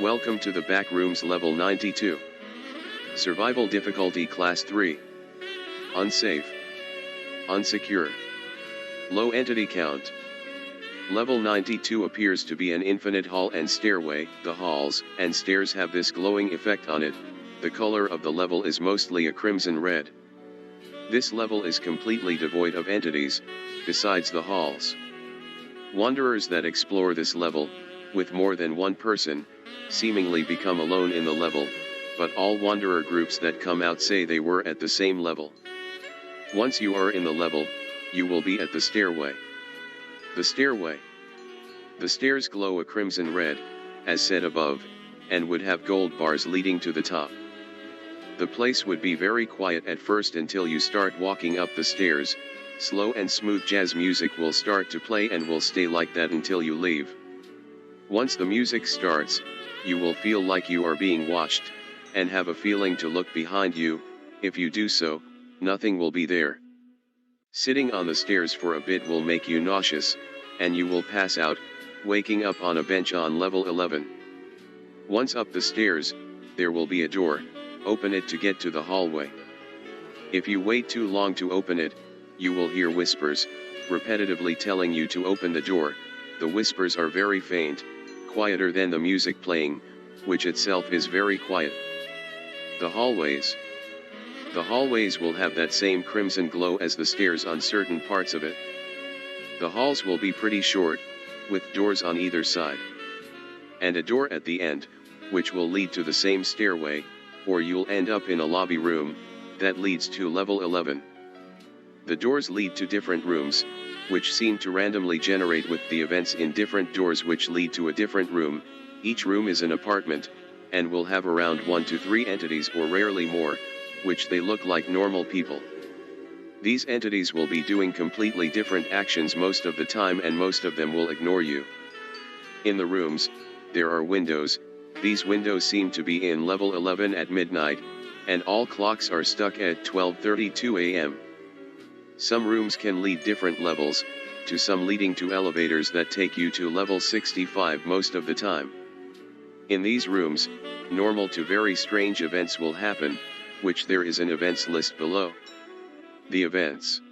Welcome to the Backrooms level 92. Survival difficulty class 3. Unsafe. Unsecure. Low entity count. Level 92 appears to be an infinite hall and stairway. The halls and stairs have this glowing effect on it. The color of the level is mostly a crimson red. This level is completely devoid of entities, besides the halls. Wanderers that explore this level, with more than one person, seemingly become alone in the level, but all wanderer groups that come out say they were at the same level. Once you are in the level, you will be at the stairway. The stairway. The stairs glow a crimson red, as said above, and would have gold bars leading to the top. The place would be very quiet at first until you start walking up the stairs. Slow and smooth jazz music will start to play and will stay like that until you leave. Once the music starts, you will feel like you are being watched, and have a feeling to look behind you. If you do so, nothing will be there. Sitting on the stairs for a bit will make you nauseous, and you will pass out, waking up on a bench on level 11. Once up the stairs, there will be a door. Open it to get to the hallway. If you wait too long to open it, you will hear whispers, repetitively telling you to open the door. The whispers are very faint, quieter than the music playing, which itself is very quiet. The hallways. The hallways will have that same crimson glow as the stairs on certain parts of it. The halls will be pretty short, with doors on either side. And a door at the end, which will lead to the same stairway, or you'll end up in a lobby room, that leads to level 11. The doors lead to different rooms, which seem to randomly generate with the events in different doors which lead to a different room. Each room is an apartment, and will have around 1 to 3 entities or rarely more, which they look like normal people. These entities will be doing completely different actions most of the time and most of them will ignore you. In the rooms, there are windows. These windows seem to be in level 11 at midnight, and all clocks are stuck at 12:32 a.m. Some rooms can lead different levels, to some leading to elevators that take you to level 65 most of the time. In these rooms, normal to very strange events will happen, which there is an events list below. The events.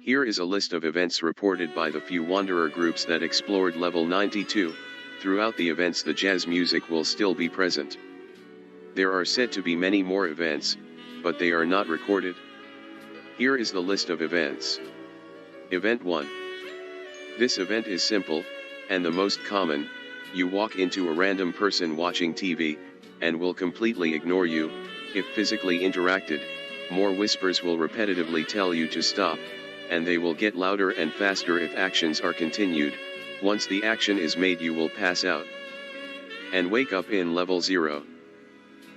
Here is a list of events reported by the few wanderer groups that explored level 92. Throughout the events the jazz music will still be present. There are said to be many more events, but they are not recorded. Here is the list of events. Event 1. This event is simple, and the most common. You walk into a random person watching TV, and will completely ignore you. If physically interacted, more whispers will repetitively tell you to stop, and they will get louder and faster if actions are continued. Once the action is made you will pass out and wake up in level 0.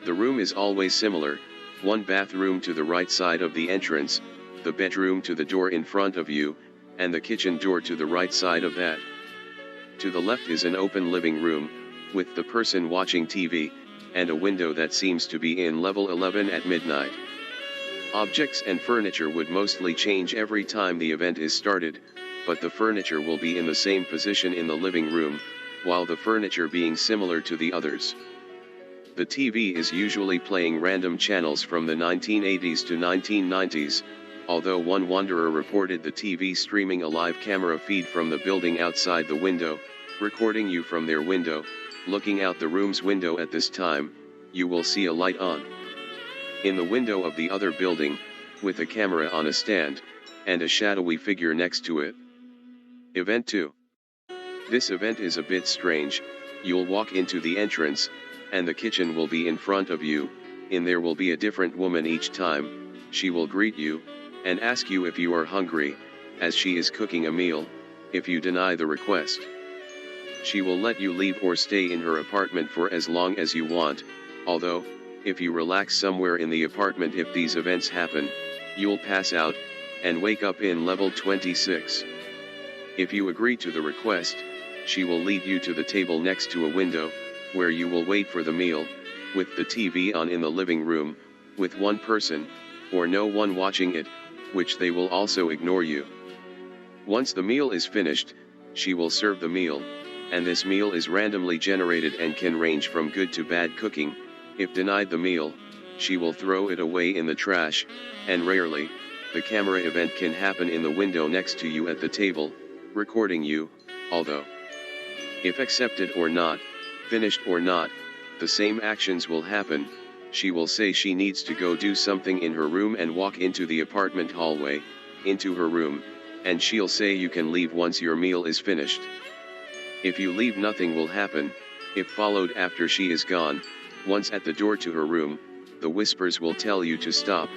The room is always similar, one bathroom to the right side of the entrance, the bedroom to the door in front of you, and the kitchen door to the right side of that. To the left is an open living room, with the person watching TV, and a window that seems to be in level 11 at midnight. Objects and furniture would mostly change every time the event is started, but the furniture will be in the same position in the living room, while the furniture being similar to the others. The TV is usually playing random channels from the 1980s to 1990s, although one wanderer reported the TV streaming a live camera feed from the building outside the window, recording you from their window. Looking out the room's window at this time, you will see a light on in the window of the other building, with a camera on a stand, and a shadowy figure next to it. Event 2. This event is a bit strange. You'll walk into the entrance, and the kitchen will be in front of you. In there will be a different woman each time. She will greet you, and ask you if you are hungry, as she is cooking a meal. If you deny the request, she will let you leave or stay in her apartment for as long as you want. Although, if you relax somewhere in the apartment if these events happen, you'll pass out, and wake up in level 26. If you agree to the request, she will lead you to the table next to a window, where you will wait for the meal, with the TV on in the living room, with one person, or no one watching it, which they will also ignore you. Once the meal is finished, she will serve the meal. and this meal is randomly generated and can range from good to bad cooking. If denied the meal, she will throw it away in the trash, and rarely, the camera event can happen in the window next to you at the table, recording you, although, if accepted or not, finished or not, the same actions will happen. She will say she needs to go do something in her room and walk into the apartment hallway, into her room, and she'll say you can leave once your meal is finished. If you leave, nothing will happen. If followed after she is gone, once at the door to her room, the whispers will tell you to stop,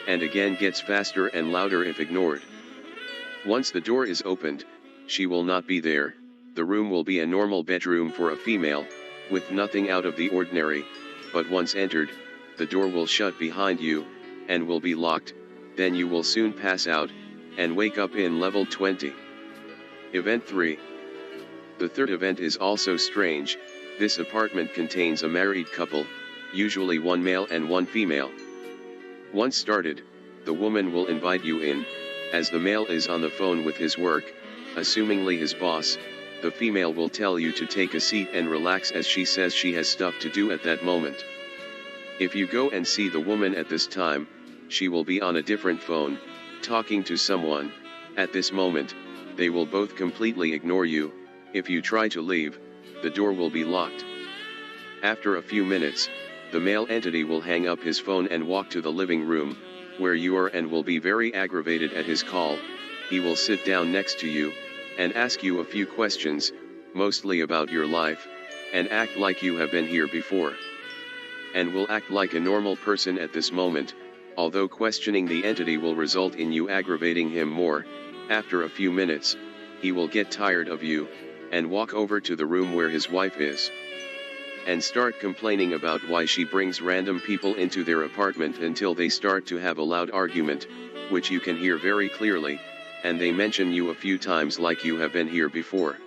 and again gets faster and louder if ignored. Once the door is opened, she will not be there. The room will be a normal bedroom for a female, with nothing out of the ordinary, but once entered, the door will shut behind you, and will be locked. Then you will soon pass out, and wake up in level 20. Event 3. The third event is also strange. This apartment contains a married couple, usually one male and one female. Once started, the woman will invite you in, as the male is on the phone with his work, assumingly his boss. The female will tell you to take a seat and relax as she says she has stuff to do at that moment. If you go and see the woman at this time, she will be on a different phone, talking to someone. At this moment, they will both completely ignore you. If you try to leave, the door will be locked. After a few minutes, the male entity will hang up his phone and walk to the living room, where you are, and will be very aggravated at his call. He will sit down next to you, and ask you a few questions, mostly about your life, and act like you have been here before. And will act like a normal person at this moment, although questioning the entity will result in you aggravating him more. After a few minutes, he will get tired of you, and walk over to the room where his wife is, and start complaining about why she brings random people into their apartment until they start to have a loud argument, which you can hear very clearly, and they mention you a few times like you have been here before.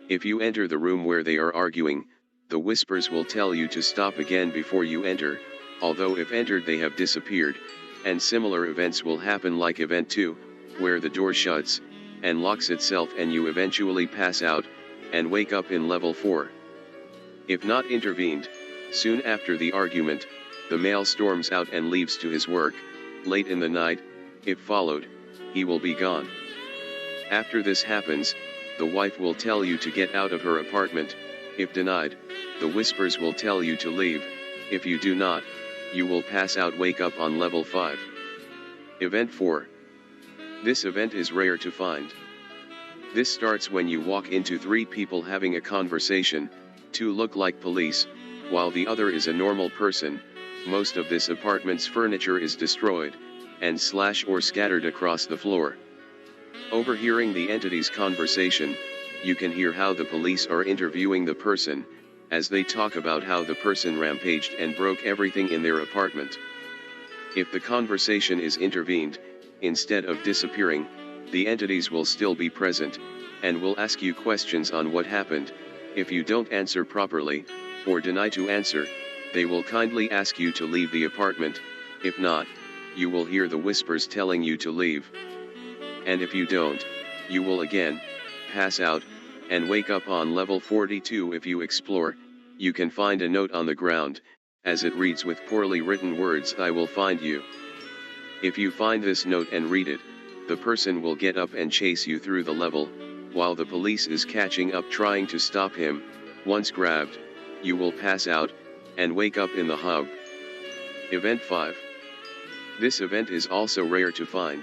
If you enter the room where they are arguing, the whispers will tell you to stop again before you enter, although if entered they have disappeared, and similar events will happen like event 2, where the door shuts, and locks itself and you eventually pass out, and wake up in level 4. If not intervened, soon after the argument, the male storms out and leaves to his work. Late in the night, if followed, he will be gone. After this happens, the wife will tell you to get out of her apartment. If denied, the whispers will tell you to leave. If you do not, you will pass out, wake up on level 5. Event 4. This event is rare to find. This starts when you walk into 3 people having a conversation. 2 look like police, while the other is a normal person. Most of this apartment's furniture is destroyed, and slashed or scattered across the floor. Overhearing the entity's conversation, you can hear how the police are interviewing the person, as they talk about how the person rampaged and broke everything in their apartment. If the conversation is intervened, instead of disappearing, the entities will still be present, and will ask you questions on what happened. If you don't answer properly, or deny to answer, they will kindly ask you to leave the apartment. If not, you will hear the whispers telling you to leave. And if you don't, you will again pass out, and wake up on level 42. If you explore, you can find a note on the ground, as it reads with poorly written words, "I will find you." If you find this note and read it, the person will get up and chase you through the level, while the police is catching up trying to stop him. Once grabbed, you will pass out, and wake up in the hub. Event 5. This event is also rare to find.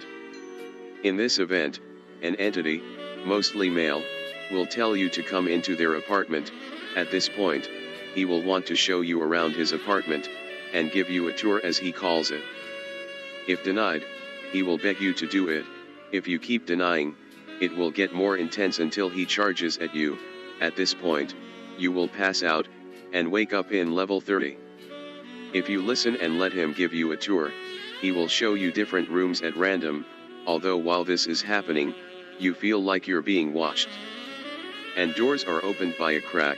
In this event, an entity, mostly male, will tell you to come into their apartment. At this point, he will want to show you around his apartment, and give you a tour as he calls it. If denied, he will beg you to do it. If you keep denying, it will get more intense until he charges at you. At this point, you will pass out, and wake up in level 30. If you listen and let him give you a tour, he will show you different rooms at random, although while this is happening, you feel like you're being watched. And doors are opened by a crack,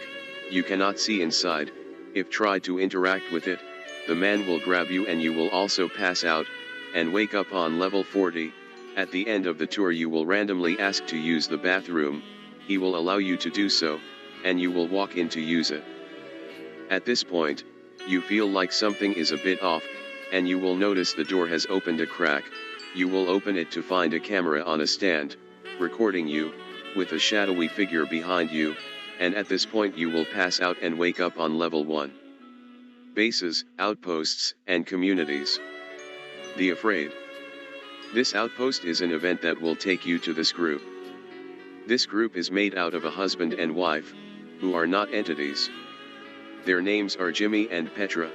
you cannot see inside. If tried to interact with it, the man will grab you and you will also pass out, and wake up on level 40. At the end of the tour you will randomly ask to use the bathroom. He will allow you to do so, and you will walk in to use it. At this point, you feel like something is a bit off, and you will notice the door has opened a crack. You will open it to find a camera on a stand, recording you, with a shadowy figure behind you, and at this point you will pass out and wake up on level 1. Bases, outposts, and communities. The Afraid. This outpost is an event that will take you to this group. This group is made out of a husband and wife, who are not entities. Their names are Jimmy and Petra.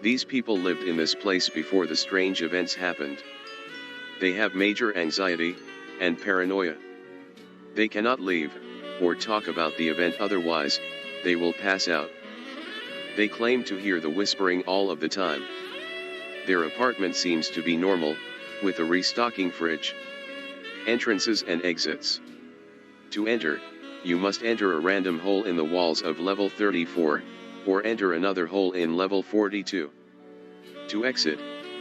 These people lived in this place before the strange events happened. They have major anxiety and paranoia. They cannot leave or talk about the event, otherwise they will pass out. They claim to hear the whispering all of the time. Their apartment seems to be normal, with a restocking fridge, entrances and exits. To enter, you must enter a random hole in the walls of level 34, or enter another hole in level 42. To exit,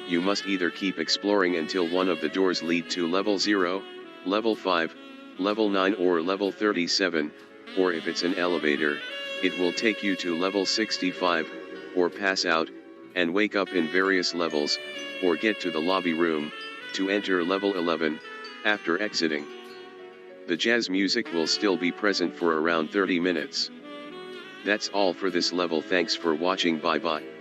you must either keep exploring until one of the doors lead to level 0, level 5, level 9 or level 37, or if it's an elevator, it will take you to level 65, or pass out, and wake up in various levels, or get to the lobby room, to enter level 11, after exiting. The jazz music will still be present for around 30 minutes. That's all for this level. Thanks for watching. Bye bye.